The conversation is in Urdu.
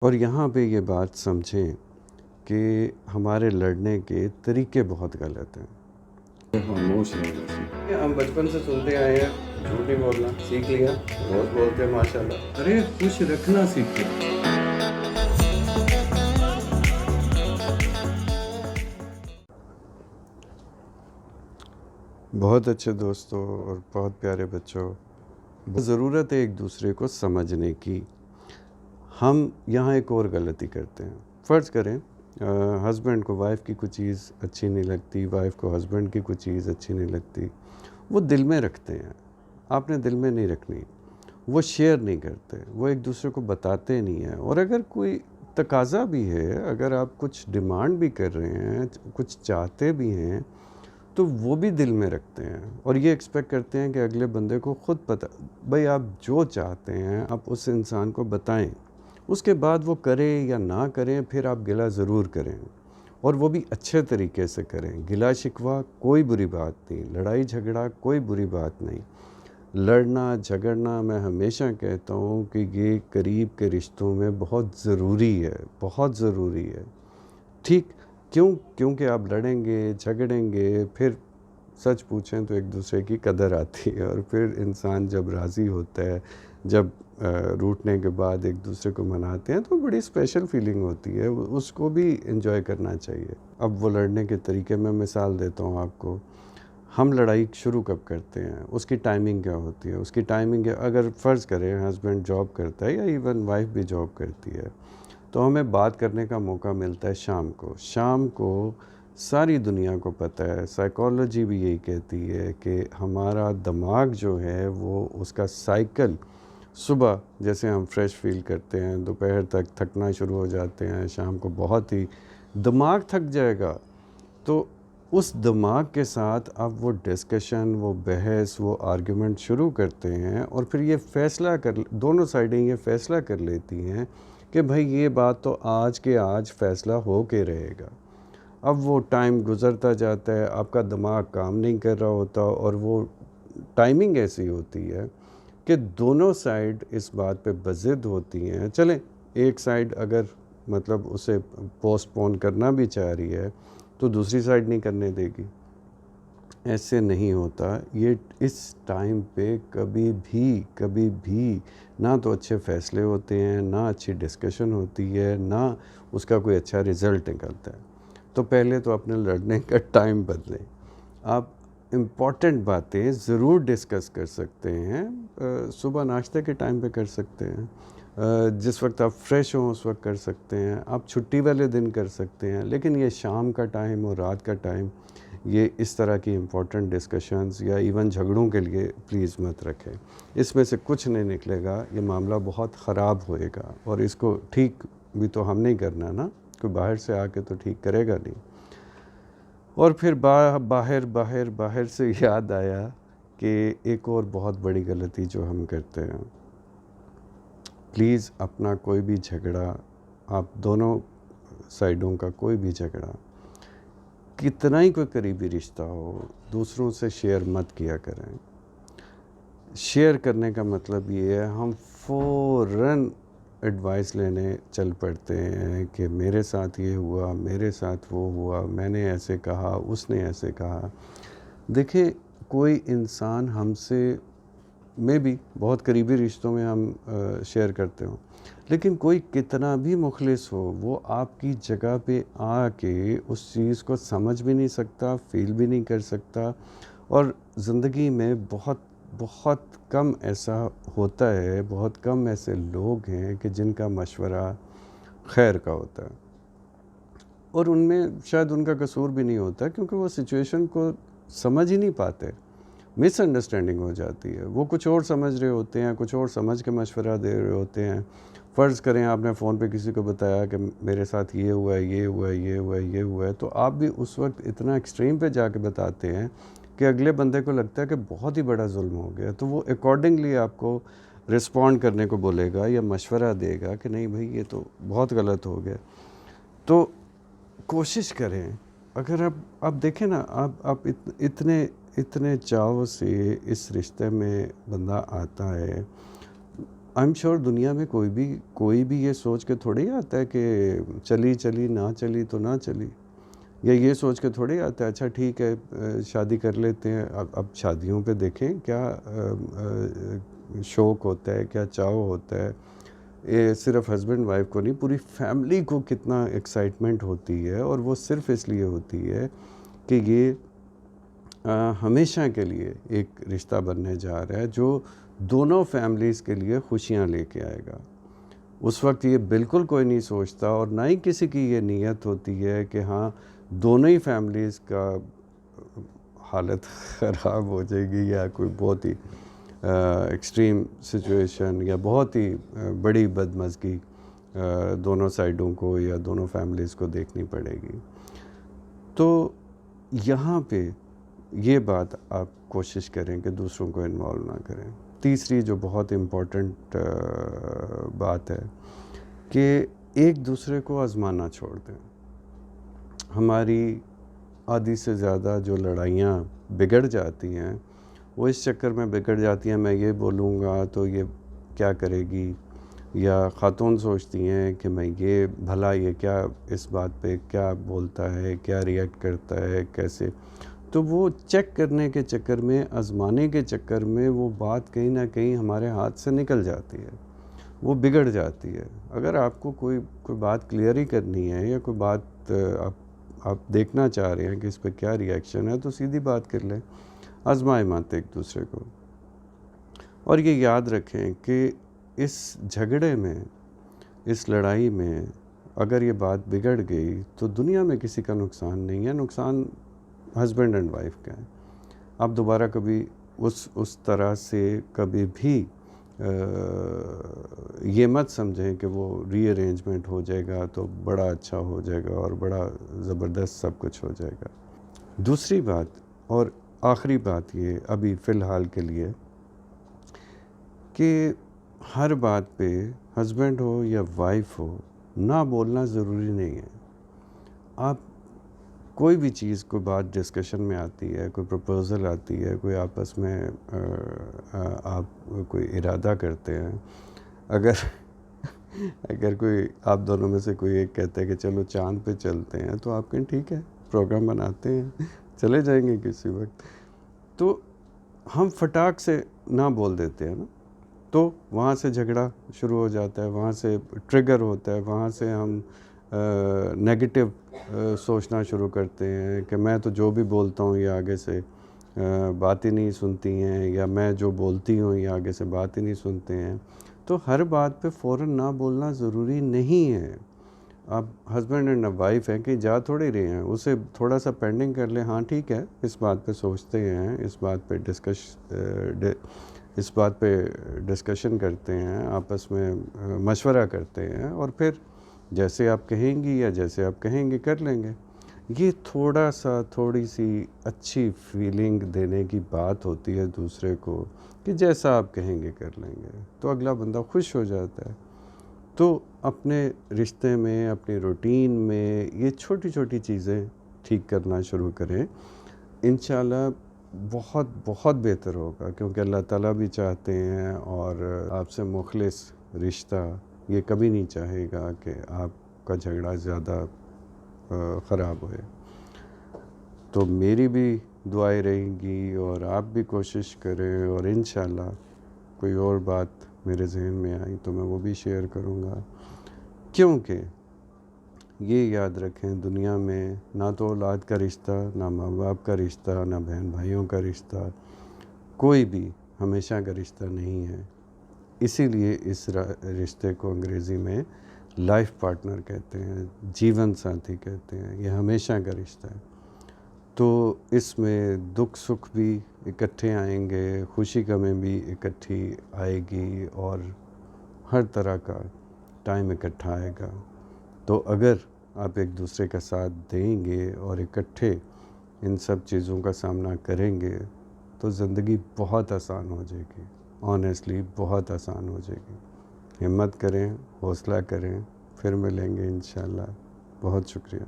اور یہاں پہ یہ بات سمجھیں کہ ہمارے لڑنے کے طریقے بہت غلط ہیں. خاموش رہنا. ہم بچپن سے سنتے آئے ہیں جھوٹ نہیں بولنا سیکھ لیا، روز بولتے ہیں ماشاءاللہ. ارے خوش رکھنا سیکھیں. بہت اچھے دوستوں اور بہت پیارے بچوں، ضرورت ہے ایک دوسرے کو سمجھنے کی. ہم یہاں ایک اور غلطی کرتے ہیں. فرض کریں ہسبینڈ کو وائف کی کوئی چیز اچھی نہیں لگتی، وائف کو ہسبینڈ کی کوئی چیز اچھی نہیں لگتی، وہ دل میں رکھتے ہیں. آپ نے دل میں نہیں رکھنی. وہ شیئر نہیں کرتے، وہ ایک دوسرے کو بتاتے نہیں ہیں. اور اگر کوئی تقاضا بھی ہے، اگر آپ کچھ ڈیمانڈ بھی کر رہے ہیں، کچھ چاہتے بھی ہیں، تو وہ بھی دل میں رکھتے ہیں اور یہ ایکسپیکٹ کرتے ہیں کہ اگلے بندے کو خود پتہ. بھائی آپ جو چاہتے ہیں آپ اس انسان کو بتائیں، اس کے بعد وہ کرے یا نہ کریں، پھر آپ گلہ ضرور کریں اور وہ بھی اچھے طریقے سے کریں. گلہ شکوہ کوئی بری بات نہیں، لڑائی جھگڑا کوئی بری بات نہیں. لڑنا جھگڑنا میں ہمیشہ کہتا ہوں کہ یہ قریب کے رشتوں میں بہت ضروری ہے، بہت ضروری ہے. ٹھیک کیونکہ آپ لڑیں گے جھگڑیں گے، پھر سچ پوچھیں تو ایک دوسرے کی قدر آتی ہے. اور پھر انسان جب راضی ہوتا ہے، جب روٹنے کے بعد ایک دوسرے کو مناتے ہیں، تو بڑی اسپیشل فیلنگ ہوتی ہے، اس کو بھی انجوائے کرنا چاہیے. اب وہ لڑنے کے طریقے میں مثال دیتا ہوں آپ کو. ہم لڑائی شروع کب کرتے ہیں، اس کی ٹائمنگ کیا ہوتی ہے. اس کی ٹائمنگ اگر فرض کریں ہسبینڈ جاب کرتا ہے یا ایون وائف بھی جاب کرتی ہے، تو ہمیں بات کرنے کا موقع ملتا ہے شام کو. شام کو ساری دنیا کو پتہ ہے، سائیکالوجی بھی یہی کہتی ہے کہ ہمارا دماغ جو ہے وہ اس کا سائیکل صبح جیسے ہم فریش فیل کرتے ہیں، دوپہر تک تھکنا شروع ہو جاتے ہیں، شام کو بہت ہی دماغ تھک جائے گا. تو اس دماغ کے ساتھ اب وہ ڈسکشن، وہ بحث، وہ آرگیومنٹ شروع کرتے ہیں اور پھر یہ فیصلہ دونوں سائڈیں یہ فیصلہ کر لیتی ہیں کہ بھائی یہ بات تو آج کے آج فیصلہ ہو کے رہے گا. اب وہ ٹائم گزرتا جاتا ہے، آپ کا دماغ کام نہیں کر رہا ہوتا اور وہ ٹائمنگ ایسی ہوتی ہے کہ دونوں سائڈ اس بات پہ بضد ہوتی ہیں. چلیں ایک سائڈ اگر مطلب اسے پوسٹ پون کرنا بھی چاہ رہی ہے تو دوسری سائڈ نہیں کرنے دے گی. ایسے نہیں ہوتا. یہ اس ٹائم پہ کبھی بھی نہ تو اچھے فیصلے ہوتے ہیں، نہ اچھی ڈسکشن ہوتی ہے، نہ اس کا کوئی اچھا رزلٹ نکلتا ہے. تو پہلے تو اپنے لڑنے کا ٹائم بدلیں. آپ امپورٹنٹ باتیں ضرور ڈسکس کر سکتے ہیں، صبح ناشتے کے ٹائم پہ کر سکتے ہیں، جس وقت آپ فریش ہوں اس وقت کر سکتے ہیں، آپ چھٹی والے دن کر سکتے ہیں. لیکن یہ شام کا ٹائم اور رات کا ٹائم یہ اس طرح کی امپورٹنٹ ڈسکشنز یا ایون جھگڑوں کے لیے پلیز مت رکھیں. اس میں سے کچھ نہیں نکلے گا، یہ معاملہ بہت خراب ہوئے گا. اور اس کو ٹھیک بھی تو ہم نہیں کرنا نا، کوئی باہر سے آ کے تو ٹھیک کرے گا نہیں. اور پھر باہر سے یاد آیا کہ ایک اور بہت بڑی غلطی جو ہم کرتے ہیں، پلیز اپنا کوئی بھی جھگڑا، آپ دونوں سائڈوں کا کوئی بھی جھگڑا، کتنا ہی کوئی قریبی رشتہ ہو، دوسروں سے شیئر مت کیا کریں. شیئر کرنے کا مطلب یہ ہے ہم فوراً ایڈوائس لینے چل پڑتے ہیں کہ میرے ساتھ یہ ہوا، میرے ساتھ وہ ہوا، میں نے ایسے کہا، اس نے ایسے کہا. دیکھیں کوئی انسان ہم سے میں بھی بہت قریبی رشتوں میں ہم شیئر کرتے ہوں، لیکن کوئی کتنا بھی مخلص ہو، وہ آپ کی جگہ پہ آ کے اس چیز کو سمجھ بھی نہیں سکتا، فیل بھی نہیں کر سکتا. اور زندگی میں بہت کم ایسا ہوتا ہے، بہت کم ایسے لوگ ہیں کہ جن کا مشورہ خیر کا ہوتا ہے. اور ان میں شاید ان کا قصور بھی نہیں ہوتا کیونکہ وہ سچویشن کو سمجھ ہی نہیں پاتے. مس انڈرسٹینڈنگ ہو جاتی ہے، وہ کچھ اور سمجھ رہے ہوتے ہیں، کچھ اور سمجھ کے مشورہ دے رہے ہوتے ہیں. فرض کریں آپ نے فون پہ کسی کو بتایا کہ میرے ساتھ یہ ہوا ہے، یہ ہوا ہے، یہ ہوا ہے، یہ ہوا ہے، تو آپ بھی اس وقت اتنا ایکسٹریم پہ جا کے بتاتے ہیں کہ اگلے بندے کو لگتا ہے کہ بہت ہی بڑا ظلم ہو گیا. تو وہ اکارڈنگلی آپ کو رسپونڈ کرنے کو بولے گا یا مشورہ دے گا کہ نہیں بھائی یہ تو بہت غلط ہو گیا. تو کوشش کریں، اگر آپ دیکھیں نا، آپ اتنے چاؤ سے اس رشتے میں بندہ آتا ہے، آئی ایم شیور دنیا میں کوئی بھی یہ سوچ کے تھوڑی آتا ہے کہ چلی نہ چلی تو نہ چلی، یا یہ سوچ کے تھوڑی آتا ہے اچھا ٹھیک ہے شادی کر لیتے ہیں۔ اب شادیوں پہ دیکھیں کیا شوق ہوتا ہے، کیا چاؤ ہوتا ہے، یہ صرف ہسبینڈ وائف کو نہیں، پوری فیملی کو کتنا ایکسائٹمنٹ ہوتی ہے، اور وہ صرف اس لیے ہوتی ہے کہ یہ ہمیشہ کے لیے ایک رشتہ بننے جا رہا ہے جو دونوں فیملیز کے لیے خوشیاں لے کے آئے گا۔ اس وقت یہ بالکل کوئی نہیں سوچتا، اور نہ ہی کسی کی یہ نیت ہوتی ہے کہ ہاں دونوں ہی فیملیز کا حالت خراب ہو جائے گی، یا کوئی بہت ہی ایکسٹریم سچویشن یا بہت ہی بڑی بدمزگی دونوں سائڈوں کو یا دونوں فیملیز کو دیکھنی پڑے گی۔ تو یہاں پہ یہ بات آپ کوشش کریں کہ دوسروں کو انوالو نہ کریں۔ تیسری جو بہت امپورٹنٹ بات ہے کہ ایک دوسرے کو آزمانا چھوڑ دیں۔ ہماری آدھی سے زیادہ جو لڑائیاں بگڑ جاتی ہیں وہ اس چکر میں بگڑ جاتی ہیں میں یہ بولوں گا تو یہ کیا کرے گی، یا خاتون سوچتی ہیں کہ میں یہ بھلا یہ کیا اس بات پہ کیا بولتا ہے، کیا ریئیکٹ کرتا ہے، کیسے، تو وہ چیک کرنے کے چکر میں، آزمانے کے چکر میں وہ بات کہیں نہ کہیں ہمارے ہاتھ سے نکل جاتی ہے، وہ بگڑ جاتی ہے۔ اگر آپ کو کوئی بات کلیئر ہی کرنی ہے، یا کوئی بات آپ دیکھنا چاہ رہے ہیں کہ اس پہ کیا ریئیکشن ہے، تو سیدھی بات کر لیں، آزمائے مت ایک دوسرے کو۔ اور یہ یاد رکھیں کہ اس جھگڑے میں، اس لڑائی میں اگر یہ بات بگڑ گئی تو دنیا میں کسی کا نقصان نہیں ہے، نقصان ہسبینڈ اینڈ وائف کا ہے۔ آپ دوبارہ کبھی اس طرح سے کبھی بھی یہ مت سمجھیں کہ وہ ری ارینجمنٹ ہو جائے گا تو بڑا اچھا ہو جائے گا اور بڑا زبردست سب کچھ ہو جائے گا۔ دوسری بات اور آخری بات یہ ابھی فی الحال کے لیے کہ ہر بات پہ ہسبینڈ ہو یا وائف ہو نہ بولنا ضروری نہیں ہے۔ آپ کوئی بھی چیز، کوئی بات ڈسکشن میں آتی ہے، کوئی پروپوزل آتی ہے، کوئی آپس میں آپ کوئی ارادہ کرتے ہیں، اگر کوئی آپ دونوں میں سے کوئی ایک کہتا ہے کہ چلو چاند پہ چلتے ہیں، تو آپ کہیں ٹھیک ہے پروگرام بناتے ہیں، چلے جائیں گے کسی وقت۔ تو ہم فٹاک سے نہ بول دیتے ہیں نا، تو وہاں سے جھگڑا شروع ہو جاتا ہے، وہاں سے ٹریگر ہوتا ہے، وہاں سے ہم نیگیٹو سوچنا شروع کرتے ہیں کہ میں تو جو بھی بولتا ہوں یہ آگے سے بات ہی نہیں سنتی ہیں، یا میں جو بولتی ہوں یہ آگے سے بات ہی نہیں سنتے ہیں۔ تو ہر بات پہ فوراً نہ بولنا ضروری نہیں ہے۔ آپ ہسبینڈ اینڈ وائف ہیں کہ جا تھوڑی رہے ہیں، اسے تھوڑا سا پینڈنگ کر لیں، ہاں ٹھیک ہے اس بات پہ سوچتے ہیں، اس بات پہ ڈسکشن کرتے ہیں، آپس میں مشورہ کرتے ہیں، اور پھر جیسے آپ کہیں گی یا جیسے آپ کہیں گے کر لیں گے۔ یہ تھوڑی سی اچھی فیلنگ دینے کی بات ہوتی ہے دوسرے کو کہ جیسا آپ کہیں گے کر لیں گے، تو اگلا بندہ خوش ہو جاتا ہے۔ تو اپنے رشتے میں، اپنی روٹین میں یہ چھوٹی چھوٹی چیزیں ٹھیک کرنا شروع کریں، انشاءاللہ بہت بہت بہتر ہوگا، کیونکہ اللہ تعالیٰ بھی چاہتے ہیں اور آپ سے مخلص رشتہ یہ کبھی نہیں چاہے گا کہ آپ کا جھگڑا زیادہ خراب ہوئے۔ تو میری بھی دعائیں رہیں گی اور آپ بھی کوشش کریں، اور انشاءاللہ کوئی اور بات میرے ذہن میں آئی تو میں وہ بھی شیئر کروں گا، کیونکہ یہ یاد رکھیں دنیا میں نہ تو اولاد کا رشتہ، نہ ماں باپ کا رشتہ، نہ بہن بھائیوں کا رشتہ، کوئی بھی ہمیشہ کا رشتہ نہیں ہے۔ اسی لیے اس رشتے کو انگریزی میں لائف پارٹنر کہتے ہیں، جیون ساتھی کہتے ہیں، یہ ہمیشہ کا رشتہ ہے۔ تو اس میں دکھ سکھ بھی اکٹھے آئیں گے، خوشی غمیں بھی اکٹھی آئے گی، اور ہر طرح کا ٹائم اکٹھا آئے گا۔ تو اگر آپ ایک دوسرے کا ساتھ دیں گے اور اکٹھے ان سب چیزوں کا سامنا کریں گے تو زندگی بہت آسان ہو جائے گی، آنیسٹلی بہت آسان ہو جائے گی۔ ہمت کریں، حوصلہ کریں، پھر ملیں گے انشاءاللہ۔ بہت شکریہ۔